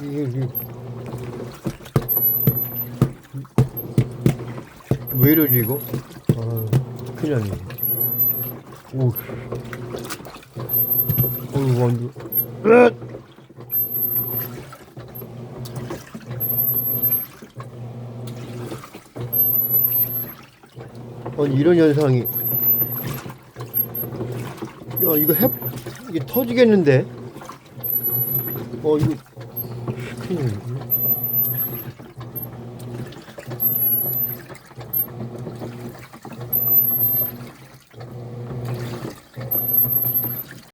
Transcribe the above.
이게 왜 이러지 이거? 큰일 났네. 오, 완전. 아니 이런 현상이. 야 이거 이게 터지겠는데? 이거 큰일 났네.